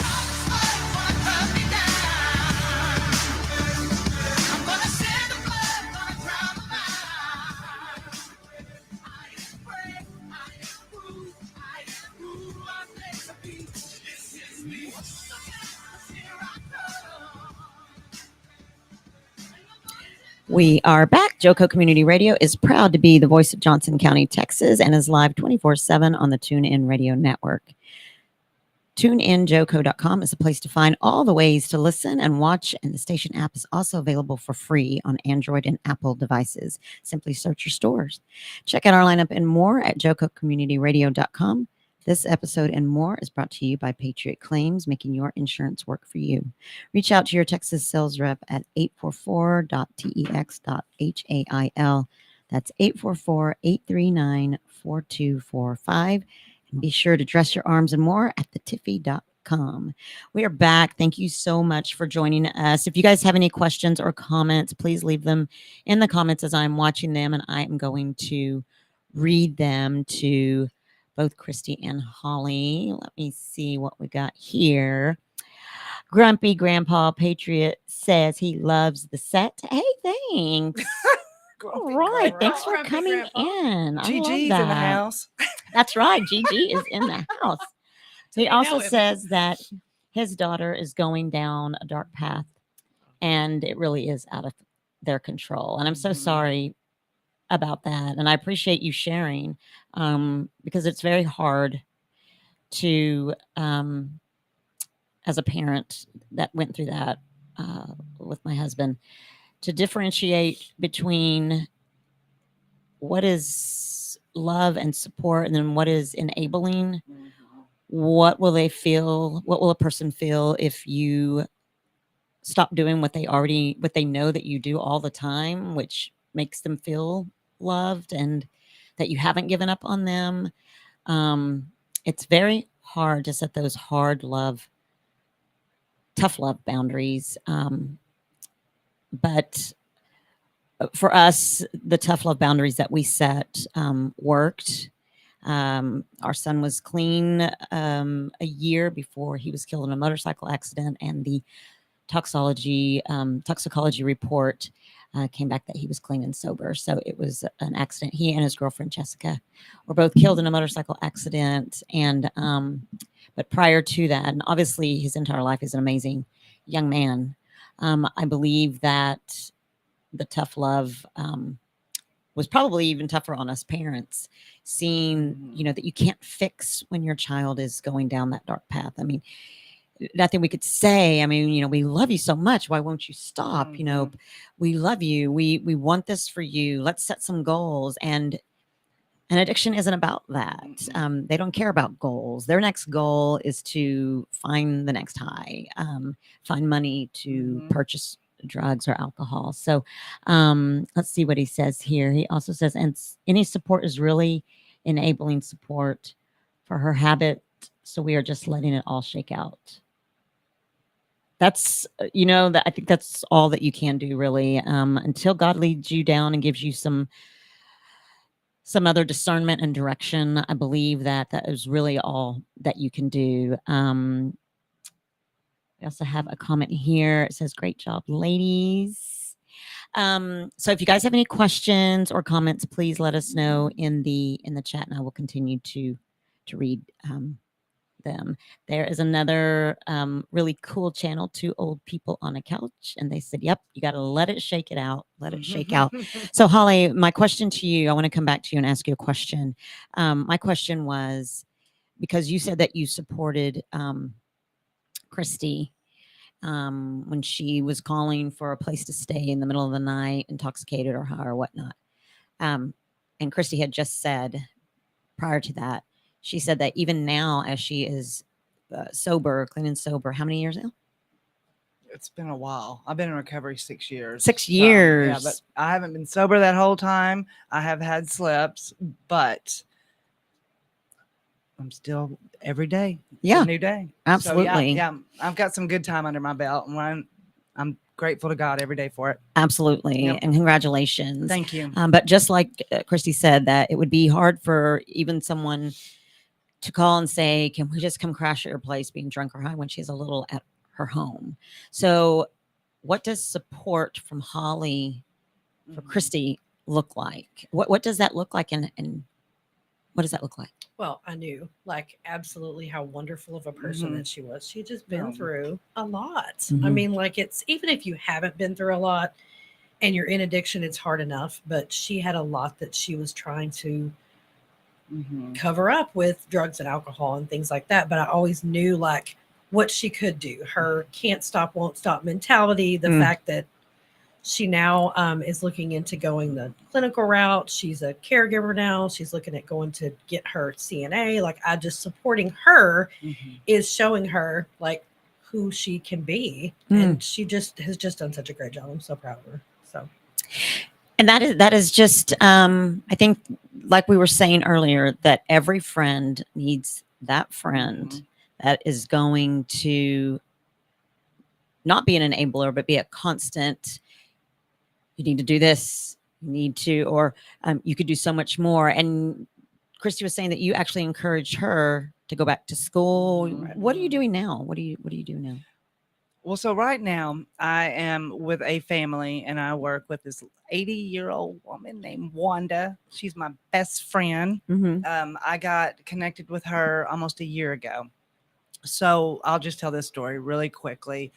We are back. Joco Community Radio is proud to be the voice of Johnson County, Texas, and is live 24/7 on the TuneIn Radio Network. TuneInJoco.com is a place to find all the ways to listen and watch, and the station app is also available for free on Android and Apple devices. Simply search your stores. Check out our lineup and more at JocoCommunityRadio.com. This episode and more is brought to you by Patriot Claims, making your insurance work for you. Reach out to your Texas sales rep at 844.tex.hail. That's 844-839-4245. And be sure to dress your arms and more at thetiffy.com. We are back. Thank you so much for joining us. If you guys have any questions or comments, please leave them in the comments as I'm watching them, and I am going to read them to both Christy and Holly. Let me see what we got here. Grumpy Grandpa Patriot says he loves the set. Hey, thanks. All right. Thanks for Grumpy coming Grandpa. in. I love GG's that. in the house. That's right. Gigi is in the house. He You know also him. says that his daughter is going down a dark path, and it really is out of their control. And I'm so sorry about that. And I appreciate you sharing, because it's very hard to, as a parent that went through that with my husband, to differentiate between what is love and support, and then what is enabling. What will they feel? What will a person feel if you stop doing what they know that you do all the time, which makes them feel loved and that you haven't given up on them? It's very hard to set those tough love boundaries. But for us, the tough love boundaries that we set worked. Our son was clean a year before he was killed in a motorcycle accident, and the toxicology report came back that he was clean and sober. So it was an accident. He and his girlfriend Jessica were both killed in a motorcycle accident. And but prior to that, and obviously his entire life is an amazing young man. I believe that the tough love was probably even tougher on us parents, seeing, that you can't fix when your child is going down that dark path. I mean, nothing we could say. I mean, we love you so much. Why won't you stop? We love you. We want this for you. Let's set some goals. And an addiction isn't about that. They don't care about goals. Their next goal is to find the next high, find money to purchase drugs or alcohol. So let's see what he says here. He also says, and any support is really enabling support for her habit. So we are just letting it all shake out. That's, that I think that's all that you can do really, until God leads you down and gives you some other discernment and direction. I believe that is really all that you can do. We also have a comment here. It says, great job, ladies. So if you guys have any questions or comments, please let us know in the chat, and I will continue to read them. There is another really cool channel, Two Old People on a Couch, and they said, yep, you got to let it shake it out. Let it shake out. So Holly, my question to you, I want to come back to you and ask you a question. My question was, because you said that you supported Christy when she was calling for a place to stay in the middle of the night, intoxicated or high or whatnot. And Christy had just said prior to that, she said that even now, as she is sober, clean and sober, how many years now? It's been a while. I've been in recovery 6 years. 6 years. Yeah, but I haven't been sober that whole time. I have had slips, but I'm still every day. Yeah, it's a new day. Absolutely. So yeah, I've got some good time under my belt, and I'm grateful to God every day for it. Absolutely. Yep. And congratulations. Thank you. But just like Christy said, that it would be hard for even someone to call and say, can we just come crash at your place being drunk or high, when she's a little at her home. So what does support from Holly for Christy look like? What does that look like? And what does that look like? Well, I knew absolutely how wonderful of a person that she was. She had just been through a lot. I mean, it's, even if you haven't been through a lot and you're in addiction, it's hard enough, but she had a lot that she was trying to cover up with drugs and alcohol and things like that. But I always knew what she could do. Her can't stop, won't stop mentality. The fact that she now is looking into going the clinical route. She's a caregiver now. She's looking at going to get her CNA. I just supporting her is showing her who she can be. And she just has just done such a great job. I'm so proud of her. So. And that is just, I think, like we were saying earlier, that every friend needs that friend that is going to not be an enabler, but be a constant. You need to do this. You need to, or you could do so much more. And Christy was saying that you actually encouraged her to go back to school. What are you doing now? What do you do now? Well, so right now I am with a family, and I work with this 80-year-old woman named Wanda. She's my best friend. I got connected with her almost a year ago. So I'll just tell this story really quickly,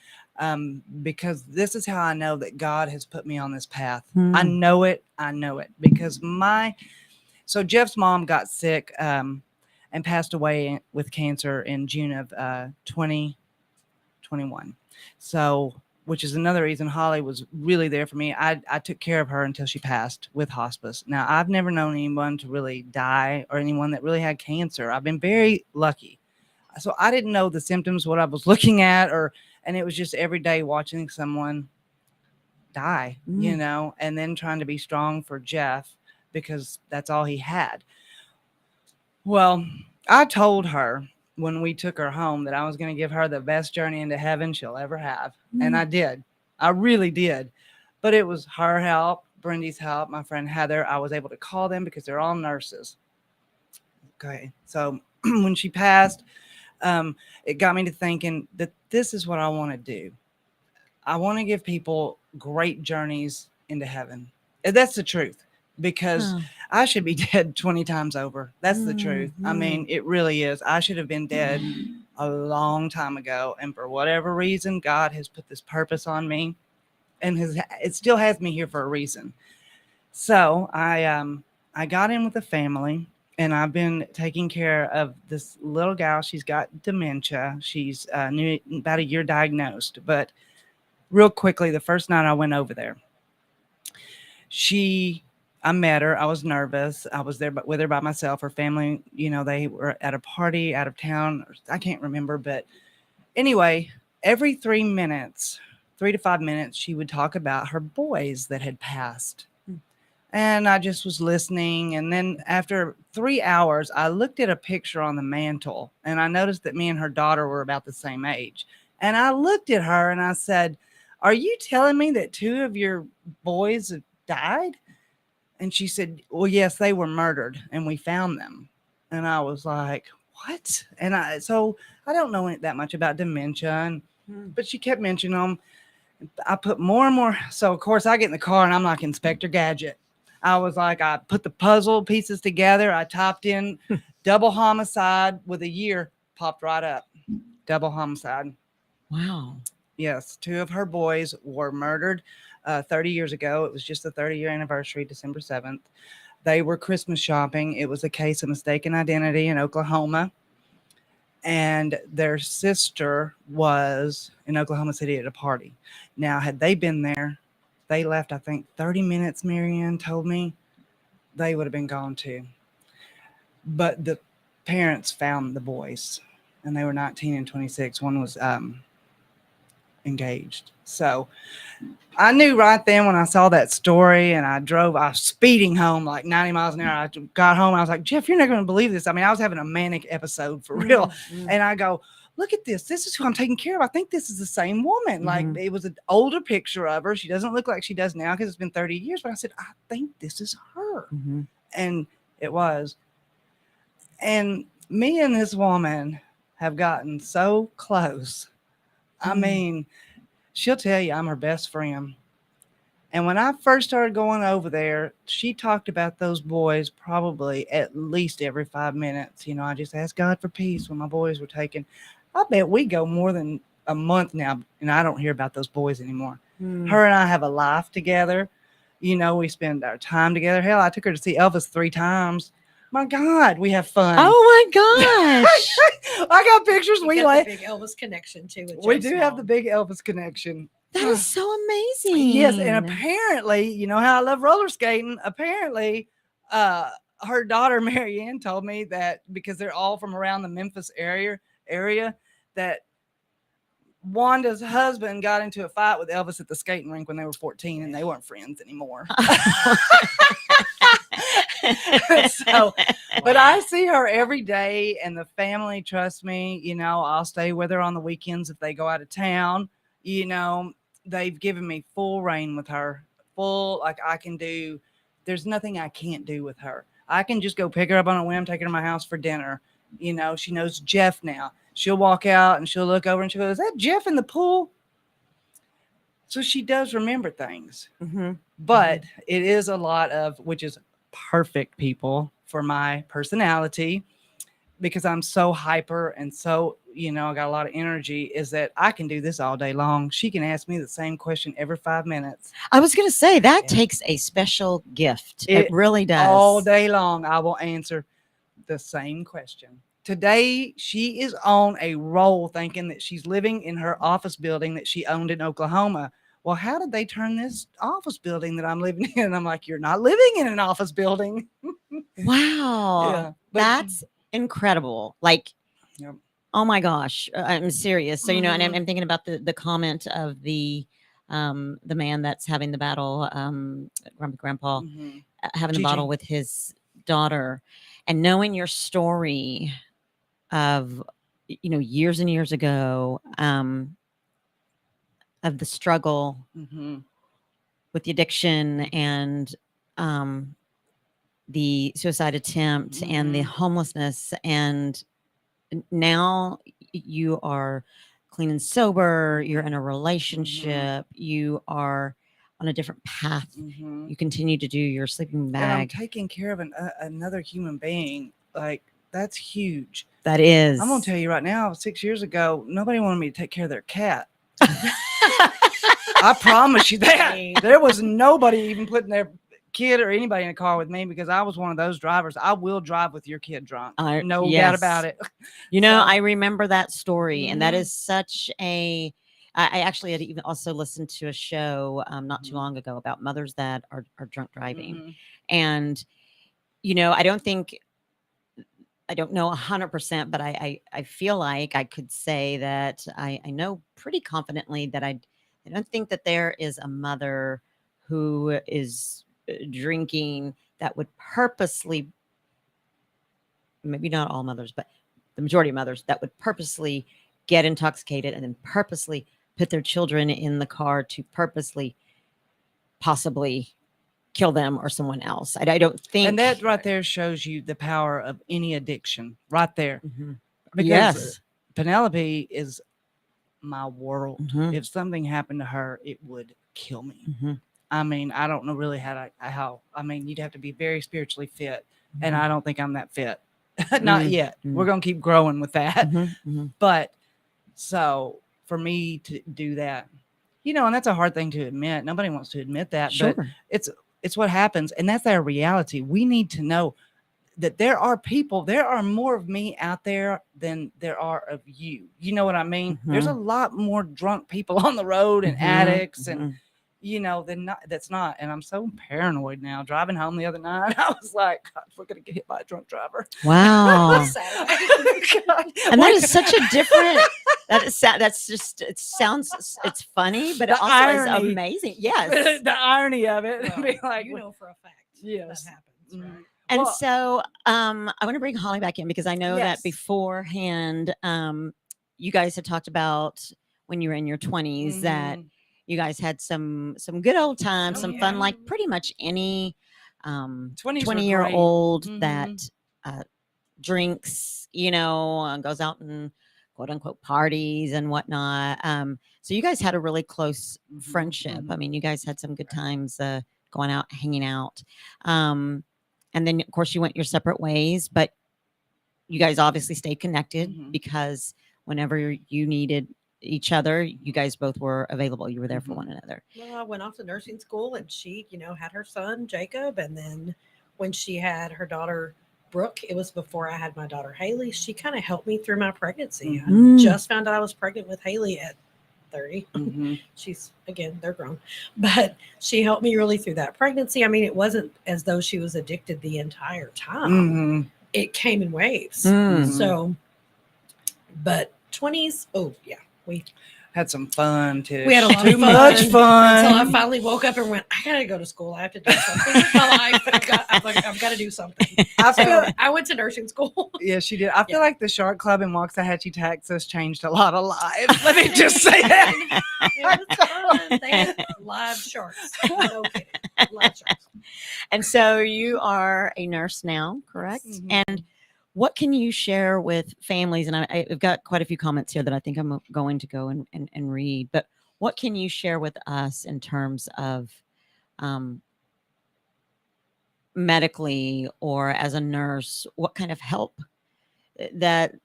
because this is how I know that God has put me on this path. I know it because so Jeff's mom got sick and passed away with cancer in June of 2021. So which is another reason Holly was really there for me. I took care of her until she passed with hospice. Now, I've never known anyone to really die or anyone that really had cancer. I've been very lucky. So I didn't know the symptoms, what I was looking at, and it was just every day watching someone die, you know, and then trying to be strong for Jeff because that's all he had. Well, I told her when we took her home that I was going to give her the best journey into heaven she'll ever have. And I did. I really did. But it was her help, Brendy's help, my friend Heather. I was able to call them because they're all nurses. Okay. So when she passed, it got me to thinking that this is what I want to do. I want to give people great journeys into heaven. And that's the truth, because I should be dead 20 times over. That's the truth. I mean, it really is. I should have been dead a long time ago. And for whatever reason, God has put this purpose on me, and it still has me here for a reason. So I got in with the family, and I've been taking care of this little gal. She's got dementia. She's about a year diagnosed. But real quickly, the first night I went over there, I met her. I was nervous. I was there with her by myself. Her family, you know, they were at a party out of town. I can't remember. But anyway, every 3 to 5 minutes, she would talk about her boys that had passed. And I just was listening. And then after 3 hours, I looked at a picture on the mantle, and I noticed that me and her daughter were about the same age. And I looked at her and I said, "Are you telling me that 2 of your boys have died?" And she said, "Well, yes, they were murdered and we found them." And I was like, "What?" And so I don't know that much about dementia, but she kept mentioning them. I put more and more. So of course I get in the car and I'm like Inspector Gadget. I was like, I put the puzzle pieces together. I typed in double homicide with a year, popped right up. Double homicide. Wow. Yes. 2 of her boys were murdered 30 years ago. It was just the 30-year anniversary, December 7th. They were Christmas shopping. It was a case of mistaken identity in Oklahoma. And their sister was in Oklahoma City at a party. Now, had they been there, they left, I think, 30 minutes, Marianne told me. They would have been gone too. But the parents found the boys, and they were 19 and 26. One was engaged. So I knew right then when I saw that story, and I was speeding home like 90 miles an hour. I got home, I was like, "Jeff, you're not going to believe this." I mean, I was having a manic episode for real. And I go, "Look at this. This is who I'm taking care of. I think this is the same woman." Like, it was an older picture of her. She doesn't look like she does now because it's been 30 years. But I said, "I think this is her." And it was. And me and this woman have gotten so close. I mean, she'll tell you I'm her best friend. And when I first started going over there, she talked about those boys probably at least every 5 minutes. You know, I just asked God for peace when my boys were taken. I bet we go more than a month now, and I don't hear about those boys anymore. Her and I have a life together. You know, we spend our time together. Hell, I took her to see Elvis 3 times. My God, we have fun. Oh my gosh. I got pictures. We got the big Elvis connection too. We do have the big Elvis connection. That is so amazing. Yes, and apparently, you know how I love roller skating. Apparently, her daughter Marianne told me that because they're all from around the Memphis area, that Wanda's husband got into a fight with Elvis at the skating rink when they were 14, and they weren't friends anymore. So, but I see her every day, and the family trusts me. You know, I'll stay with her on the weekends if they go out of town. You know, they've given me full reign with her. Like I can do. There's nothing I can't do with her. I can just go pick her up on a whim, take her to my house for dinner. You know, she knows Jeff now. She'll walk out and she'll look over and she'll go, "Is that Jeff in the pool?" So she does remember things. But it is a lot of, which is perfect, people, for my personality, because I'm so hyper and so, you know, I got a lot of energy, is that I can do this all day long. She can ask me the same question every 5 minutes. I was going to say that takes a special gift. It really does. All day long, I will answer the same question. Today, she is on a roll thinking that she's living in her office building that she owned in Oklahoma. Well, how did they turn this office building that I'm living in? I'm like, you're not living in an office building. Wow. Yeah, but- That's incredible. Like, Yep. oh my gosh, I'm serious. So, you know, and Mhm. I'm thinking about the comment of the man that's having the battle, Grumpy Grandpa, Mhm. having the Gigi. battle with his daughter, and knowing your story of, you know, years and years ago, of the struggle Mhm. with the addiction and the suicide attempt and the Mhm. homelessness, and now you are clean and sober, you're in a relationship, you are on a different path, Mhm. you continue to do your sleeping And I'm bag. taking care of another human being. Like, that's huge. That is. I'm gonna tell you right now, 6 years ago, nobody wanted me to take care of their cat. I promise you that. There was nobody even putting their kid or anybody in a car with me because I was one of those drivers. I will drive with your kid drunk. No doubt about it. You know, So- I remember that story, and that Mhm. is such a. I actually had even also listened to a show not too long ago about mothers that are drunk driving, Mhm. and you know, I don't know 100%, but I feel like I could say that I know pretty confidently that I don't think that there is a mother who is drinking that would purposely, maybe not all mothers, but the majority of mothers that would purposely get intoxicated and then purposely put their children in the car to purposely possibly kill them or someone else. I don't think. And that right there shows you the power of any addiction right there. Mhm. Because Yes. Penelope is my world. Mhm. If something happened to her, it would kill me. Mhm. I mean, I don't know really how, I mean, you'd have to be very spiritually fit. And Mhm. I don't think I'm that fit. Not Mm, yet. mm. We're going to keep growing with that. Mhm, mhm. But so for me to do that, you know, and that's a hard thing to admit. Nobody wants to admit that, but Sure. it's what happens. And that's our reality. We need to know that there are more of me out there than there are of you. You know what I mean? There's a lot more drunk people on the road and Mhm, addicts and, mhm. you know, that's not. And I'm so paranoid now. Driving home the other night, I was like, God, we're going to get hit by a drunk driver. Wow. God. And that is such a different. That is sad. That's just. It sounds. It's funny, but it The also irony. is amazing. Yes. The irony of it. Well, Be like, you know for a fact yes. that happens, right? And Well- so, I want to bring Holly back in because I know Yes. that beforehand, you guys had talked about when you were in your 20s that Mhm. you guys had some good old times, Oh, some yeah. fun, like pretty much any 20s were 20-year-old great. that drinks, you know, goes out and quote unquote parties and whatnot. So you guys had a really close friendship. I mean, you guys had some good times going out, hanging out. And then of course you went your separate ways, but you guys obviously stayed connected Mhm. because whenever you needed each other, you guys both were available. You were there for one another. Well, I went off to nursing school and she, you know, had her son, Jacob. And then when she had her daughter, Brooke, it was before I had my daughter, Haley. She kind of helped me through my pregnancy. Mhm. I just found out I was pregnant with Haley at 30. Mhm. She's, again, they're grown. But she helped me really through that pregnancy. I mean, it wasn't as though she was addicted the entire time. Mhm. It came in waves. Mm. So, but 20s, oh, yeah. We Had some fun too. had a lot Too of fun. much fun. Until I finally woke up and went, I gotta go to school. I have to do something with my life. I've got to do something. I So feel, I went to nursing school. yeah, she did. I feel Yeah. like the Shark Club in Waxahachie, Texas changed a lot of lives. Let me just say that. It was fun. They had live sharks. No kidding. Live sharks. And so you are a nurse now, correct? Mhm. And what can you share with families? And I've got quite a few comments here that I think I'm going to go and read. But what can you share with us in terms of medically or as a nurse? What kind of help that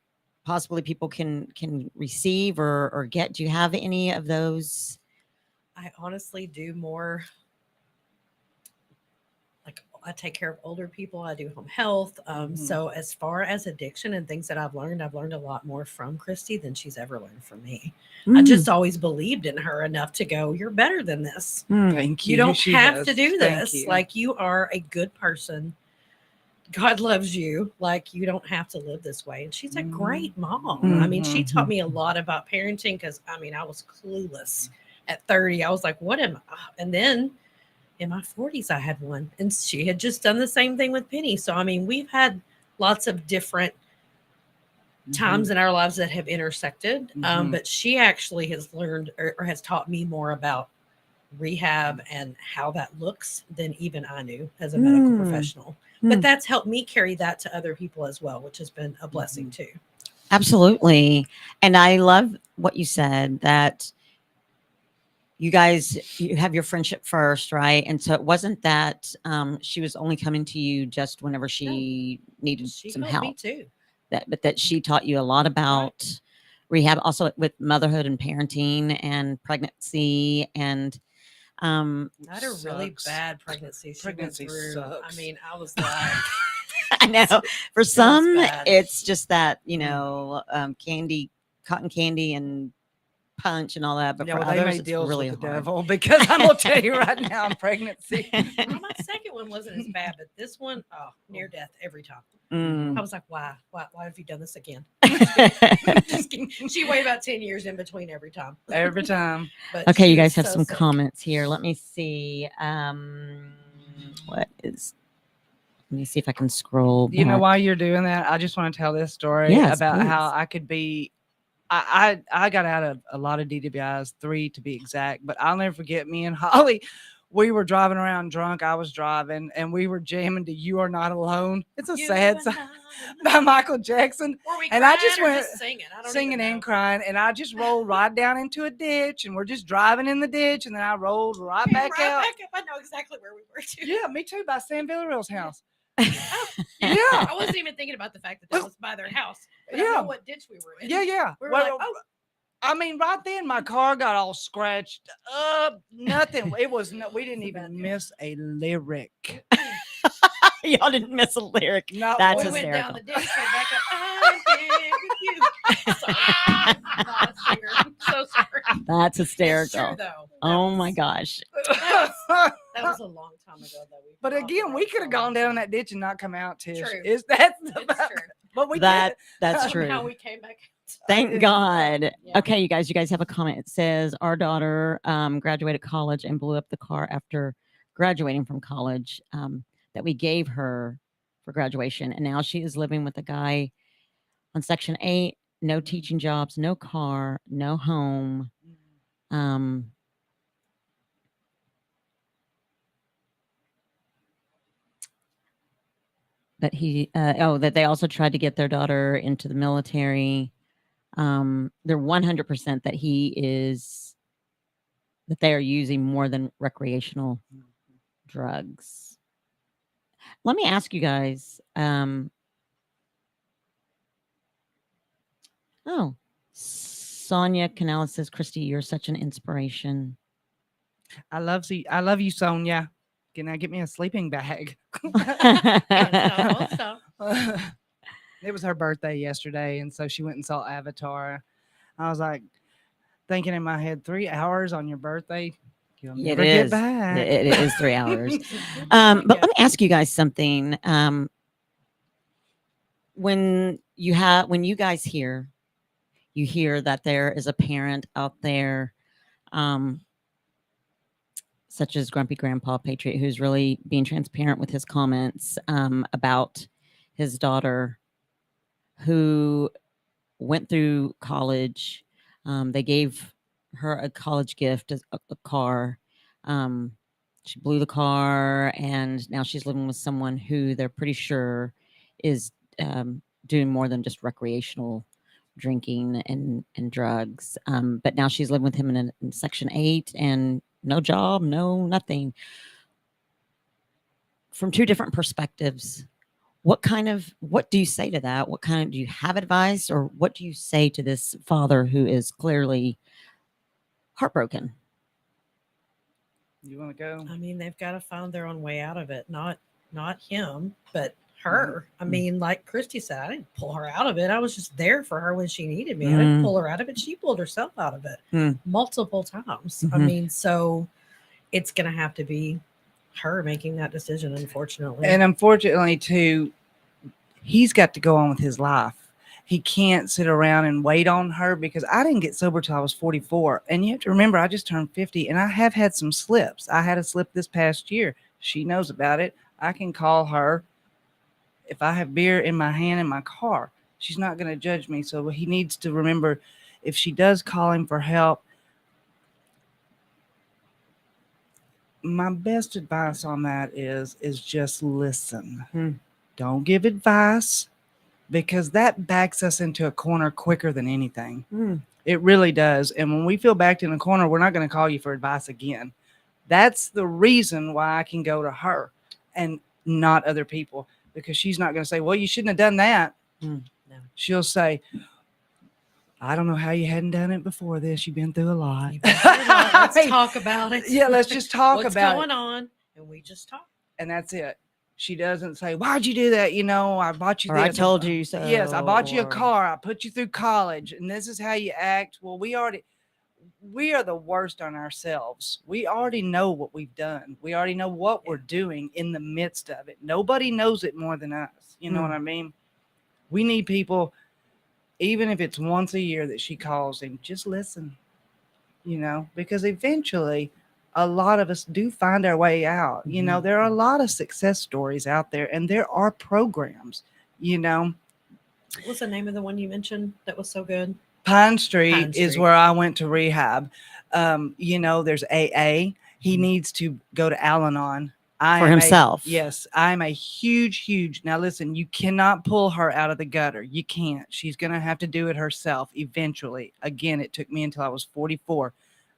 possibly people can receive or get? Do you have any of those? I honestly do more like I take care of older people. I do home health. So as far as addiction and things that I've learned a lot more from Christy than she's ever learned from me. I just always believed in her enough to go, you're better than this. Thank you. You don't She have has. to do Thank this. you. Like, you are a good person. God loves you. Like, you don't have to live this way. And she's a great mom. I mean, she taught me a lot about parenting because, I mean, I was clueless at 30. I was like, what am I? And then in my 40s, I had one. And she had just done the same thing with Penny. So, I mean, we've had lots of different times in our lives that have intersected. But she actually has learned or has taught me more about rehab and how that looks than even I knew as a medical professional. But that's helped me carry that to other people as well, which has been a blessing too. Absolutely. And I love what you said, that you guys, you have your friendship first, right? And so it wasn't that she was only coming to you just whenever she needed some helped help. me too. But that she taught you a lot about rehab, also with motherhood and parenting and pregnancy. And I had a really bad pregnancy. Pregnancy sucks. I mean, I was like, I know for some, bad. it's just that, you know, candy, cotton candy and punch and all that. But Yeah, for well, they others, made it's deals really with the hard. devil, because I'm gonna tell you right now, I'm pregnancy. well, my second one wasn't as bad, but this one, near death every time. I was like, why have you done this again? Just kidding. She weighed about 10 years in between every time. Every time. But Okay, she you guys was have so some sick. comments here. Let me see. Let me see if I can scroll. You know, back. why you're doing that, I just want to tell this story Yes, about how please. I could be. I got out of a lot of DWIs, 3 to be exact, but I'll never forget, me and Holly, we were driving around drunk. I was driving and we were jamming to You Are Not Alone. It's a sad song by Michael Jackson. Were we And I crying just or went just singing? I don't singing even know. and crying. And I just rolled right down into a ditch, and we're just driving in the ditch. And then I rolled right back out. Back up. I know exactly where we were too. Yeah, me too, by Sam Villarreal's house. Yeah. Yeah. I wasn't even thinking about the fact that was by their house. But I Yeah. know what ditch we were in. Yeah. We were Well, like, I mean, right then my car got all scratched up. Nothing. It was we didn't even miss a lyric. Y'all didn't miss a lyric. Not That's one. we went down hysterical. the ditch, came back up. I'm here with you. Sorry. I'm not a singer. I'm so sorry. That's It's hysterical. true, though. Oh my gosh. That was a long time ago, though. But again, we could have gone down that ditch and not come out, Tish. True. Is that It's true. But we That's How true. we came back. Thank God. Yeah. Okay, you guys have a comment. It says our daughter graduated college and blew up the car after graduating from college that we gave her for graduation. And now she is living with a guy on Section 8, no teaching jobs, no car, no home. But that they also tried to get their daughter into the military. They're 100% that they are using more than recreational drugs. Let me ask you guys. Sonia Canales says, Christy, you're such an inspiration. I love you, Sonia. Can I get me a sleeping bag? It was her birthday yesterday, and so she went and saw Avatar. I was like thinking in my head, 3 hours on your birthday. You'll never get back. It is 3 hours. But let me ask you guys something. When you guys hear that there is a parent out there, such as Grumpy Grandpa Patriot, who's really being transparent with his comments about his daughter who went through college. They gave her a college gift, a car. She blew the car, and now she's living with someone who they're pretty sure is doing more than just recreational drinking and drugs. But now she's living with him in Section 8 and no job, no nothing. From two different perspectives, what do you say to that? Do you have advice, or what do you say to this father who is clearly heartbroken? You want to go? I mean, they've got to find their own way out of it, not not him, but her. I mean, like Christy said, I didn't pull her out of it. I was just there for her when she needed me. I didn't pull her out of it. She pulled herself out of it multiple times. I mean, so it's going to have to be her making that decision, unfortunately. And unfortunately, too, he's got to go on with his life. He can't sit around and wait on her, because I didn't get sober till I was 44. And you have to remember, I just turned 50 and I have had some slips. I had a slip this past year. She knows about it. I can call her if I have beer in my hand in my car. She's not going to judge me. So he needs to remember, if she does call him for help, my best advice on that is just listen. Don't give advice, because that backs us into a corner quicker than anything. It really does. And when we feel backed in a corner, we're not going to call you for advice again. That's the reason why I can go to her and not other people, because she's not going to say, well, you shouldn't have done that. No. She'll say, I don't know how you hadn't done it before this. You've been through a lot. Let's talk about it. Yeah, let's just talk What's about going on, and we just talk. And that's it. She doesn't say, why'd you do that? You know, I bought you Or I this. told you so. Yes, I bought you a or- car. I put you through college, and this is how you act. Well, we are the worst on ourselves. We already know what we've done. We already know what we're doing in the midst of it. Nobody knows it more than us. You know what I mean? We need people, even if it's once a year that she calls him, just listen, you know, because eventually a lot of us do find our way out. You know, there are a lot of success stories out there, and there are programs, you know. What's the name of the one you mentioned that was so good? Pine Street, Pine is Street. where I went to rehab. You know, there's AA. He needs to go to Al-Anon. For himself. Yes, I'm a huge. Now listen, you cannot pull her out of the gutter. You can't. She's going to have to do it herself eventually. Again, it took me until I was 44.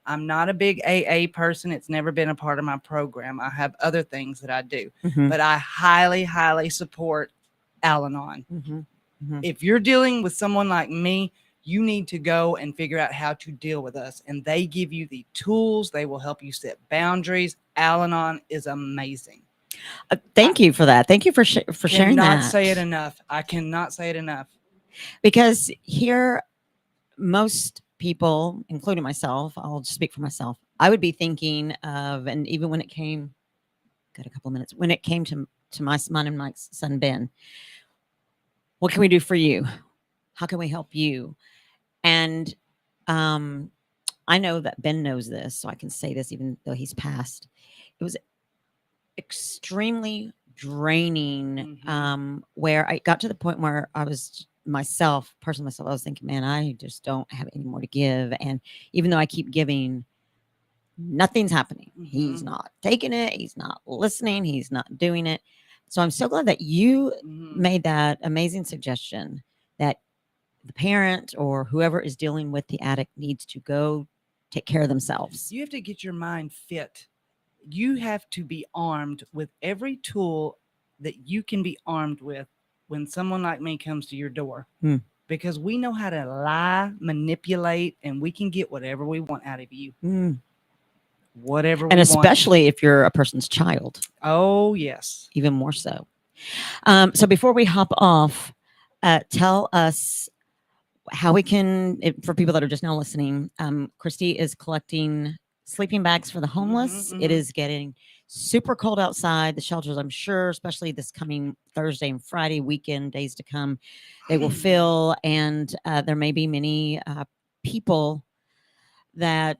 I'm not a big AA person. It's never been a part of my program. I have other things that I do, but I highly support Al-Anon. If you're dealing with someone like me, you need to go and figure out how to deal with us. And they give you the tools. They will help you set boundaries. Al-Anon is amazing. Thank you for that. Thank you for sharing that. Cannot say it enough. I cannot say it enough. Because here, most people, including myself, I'll just speak for myself, I would be thinking of, and even when it came, got a couple of minutes, when it came to mine and Mike's son, Ben, what can we do for you? How can we help you? And I know that Ben knows this, so I can say this even though he's passed. It was extremely draining, where I got to the point where I was personally, I was thinking, man, I just don't have any more to give. And even though I keep giving, nothing's happening. He's not taking it. He's not listening. He's not doing it. So I'm so glad that you made that amazing suggestion that the parent or whoever is dealing with the addict needs to go take care of themselves. You have to get your mind fit. You have to be armed with every tool that you can be armed with when someone like me comes to your door, because we know how to lie, manipulate, and we can get whatever we want out of you. Whatever. And especially if you're a person's child. Oh, yes. Even more so. So before we hop off, tell us how we can, for people that are just now listening, Christy is collecting sleeping bags for the homeless. It is getting super cold outside. The shelters, I'm sure, especially this coming Thursday and Friday weekend, days to come, they will fill. And there may be many people that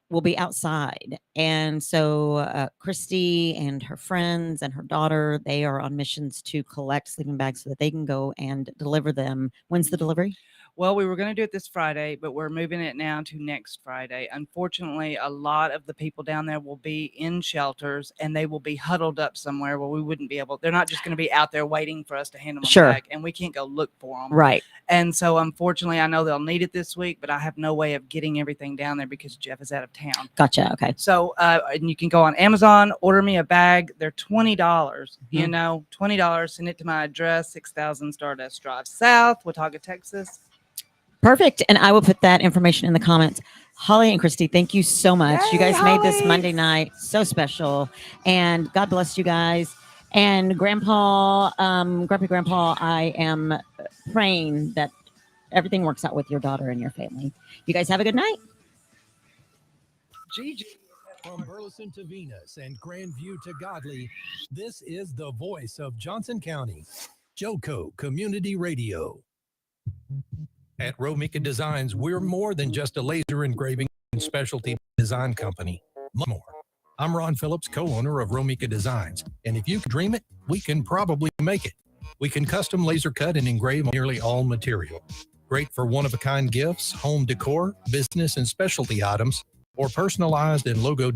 will be outside. And so Christy and her friends and her daughter, they are on missions to collect sleeping bags so that they can go and deliver them. When's the delivery? Well, we were going to do it this Friday, but we're moving it now to next Friday. Unfortunately, a lot of the people down there will be in shelters, and they will be huddled up somewhere where we wouldn't be able. They're not just going to be out there waiting for us to hand them a bag, and we can't go look for them. Right. And so, unfortunately, I know they'll need it this week, but I have no way of getting everything down there because Jeff is out of town. Gotcha. Okay. So, and you can go on Amazon, order me a bag. They're $20. You know, $20. Send it to my address, 6000 Stardust Drive South, Watauga, Texas. Perfect. And I will put that information in the comments. Holly and Christy, thank you so much. Yay, you guys made this Holly. Monday night so special. And God bless you guys. And Grandpa, Grumpy Grandpa, I am praying that everything works out with your daughter and your family. You guys have a good night. Gigi. From Burleson to Venus and Grandview to Godley, this is the voice of Johnson County, Joco Community Radio. At Romika Designs, we're more than just a laser engraving and specialty design company. Much more. I'm Ron Phillips, co-owner of Romika Designs, and if you can dream it, we can probably make it. We can custom laser cut and engrave nearly all material. Great for one-of-a-kind gifts, home decor, business and specialty items, or personalized and logo